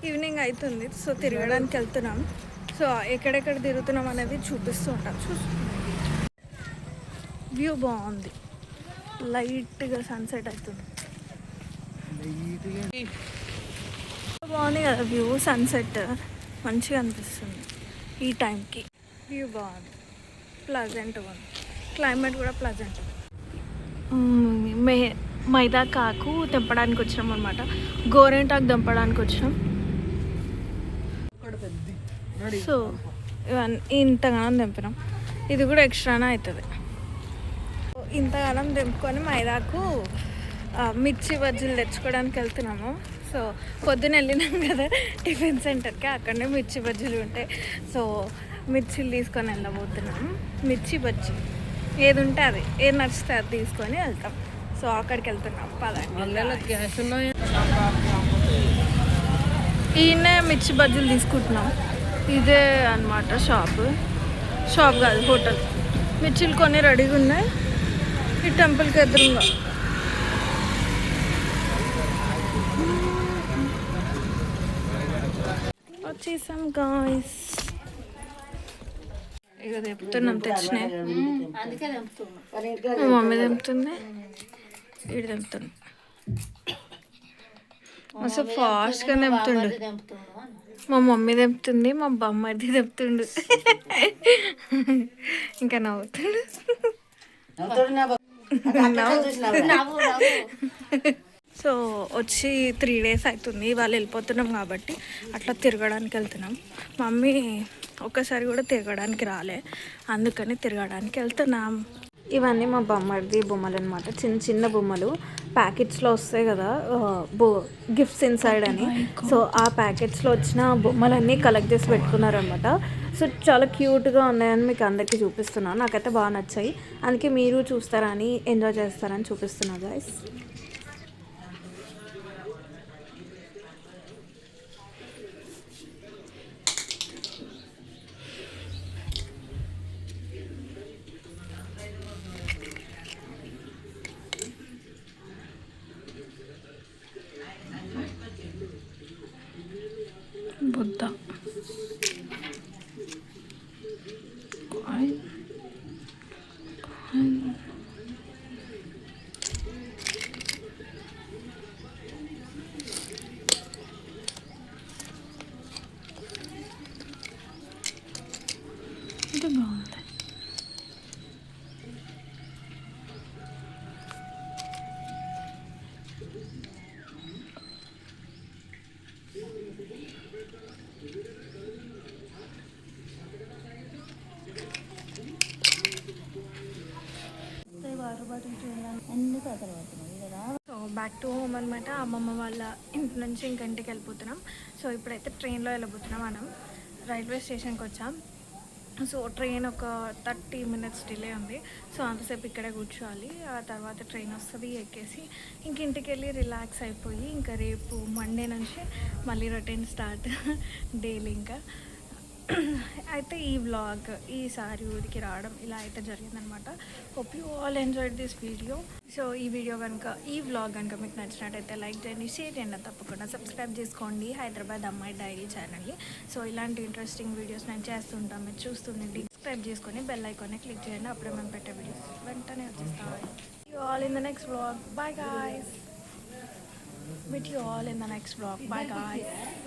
Evening అవుతుంది. So తిరగడానికి వెళ్తున్నాం. సో ఎక్కడెక్కడ తిరుగుతున్నాం అనేది చూపిస్తూ ఉంటాం. వ్యూ బాగుంది, లైట్గా సన్సెట్ అవుతుంది. బాగుంది కదా వ్యూ, సన్సెట్ మంచిగా అనిపిస్తుంది ఈ టైంకి. వ్యూ బాగుంది, ప్లజెంట్గా ఉంది, క్లైమేట్ కూడా ప్లజెంట్. మైదాకాకు తెంపడానికి వచ్చినాం అనమాట. గోరెంటాకు తెంపడానికి వచ్చినాం. సో ఇవన్నీ ఇంతగానం తెంపినాం. ఇది కూడా ఎక్స్ట్రానే అవుతుంది. ఇంతగానం తెంపుకొని మైదాకు మిర్చి బజ్జీలు తెచ్చుకోవడానికి వెళ్తున్నాము. సో పొద్దున వెళ్ళినాం కదా టిఫిన్ సెంటర్కి, అక్కడనే మిర్చి బజ్జీలు ఉంటాయి. సో మిర్చిలు తీసుకొని వెళ్ళబోతున్నాము. మిర్చి బజ్జీ ఏది ఉంటే అది, ఏది నచ్చితే అది తీసుకొని వెళ్తాం. సో అక్కడికి వెళ్తున్నాం. ఈయన మిర్చి బజ్జీలు తీసుకుంటున్నాం. ఇదే అనమాట షాప్ కాదు, హోటల్. మిర్చిలు కొన్ని రెడీగా ఉన్నాయి ఈ టెంపుల్కి ఎదురుగా. వచ్చేసాం గాయ్స్. ఇక తెంపుతున్నాం, తెచ్చినాయి. మా మమ్మీ తెంపుతుంది, వీడు తెంపుతుంది. అసలు ఫాస్ట్గా తెంపుతుండు. మా మమ్మీ తెంపుతుంది, మా బామ్మది తెంపుతుండు. ఇంకా నవ్వుతుండు. సో వచ్చి 3 days అవుతుంది. ఇవాళ వెళ్ళిపోతున్నాం కాబట్టి అట్లా తిరగడానికి వెళ్తున్నాం. మమ్మీ ఒక్కసారి కూడా తిరగడానికి రాలే, అందుకని తిరగడానికి వెళ్తున్నాం. ఇవన్నీ మా బొమ్మది బొమ్మలు అనమాట. చిన్న చిన్న బొమ్మలు ప్యాకెట్స్లో వస్తాయి కదా, గిఫ్ట్స్ ఇన్సైడ్ అని. సో ఆ ప్యాకెట్స్లో వచ్చిన బొమ్మలన్నీ కలెక్ట్ చేసి పెట్టుకున్నారనమాట. సో చాలా క్యూట్గా ఉన్నాయని మీకు అందరికీ చూపిస్తున్నాను. నాకైతే బాగా నచ్చాయి, అందుకే మీరు చూస్తారని, ఎంజాయ్ చేస్తారని చూపిస్తున్నా గైస్. బుద్ధ ఇది బాగుంది. సో బ్యాక్ టు హోమ్ అనమాట. అమ్మమ్మ వాళ్ళ ఇంటి నుంచి ఇంటికి వెళ్ళిపోతున్నాం. సో ఇప్పుడైతే ట్రైన్లో వెళ్ళిపోతున్నాం. మనం రైల్వే స్టేషన్కి వచ్చాం. సో ట్రైన్ ఒక 30 minutes డిలే ఉంది. సో అంతసేపు ఇక్కడే కూర్చోవాలి. ఆ తర్వాత ట్రైన్ వస్తుంది, ఎక్కేసి ఇంటికి వెళ్ళి రిలాక్స్ అయిపోయి ఇంకా రేపు మండే నుంచి మళ్ళీ రొటీన్ స్టార్ట్ డైలీ. ఇంకా అయితే ఈ వ్లాగ్ ఈసారి ఊరికి రావడం ఇలా అయితే జరిగిందనమాట. Hope you all enjoyed this video. So ఈ వ్లాగ్ కనుక మీకు నచ్చినట్టయితే లైక్ చేయండి, షేర్ చేయండి, తప్పకుండా సబ్స్క్రైబ్ చేసుకోండి హైదరాబాద్ అమ్మాయి డైరీ ఛానల్ని. సో ఇలాంటి ఇంట్రెస్టింగ్ వీడియోస్ నేను చేస్తుంటాం, మీరు చూస్తుండండి. సబ్స్క్రైబ్ చేసుకొని బెల్ ఐకాన్ని క్లిక్ చేయండి, అప్పుడే మేము పెట్టే వీడియోస్ వెంటనే వచ్చేస్తాయి. You all in the next vlog. Bye guys. Meet you all in the next vlog. Bye guys.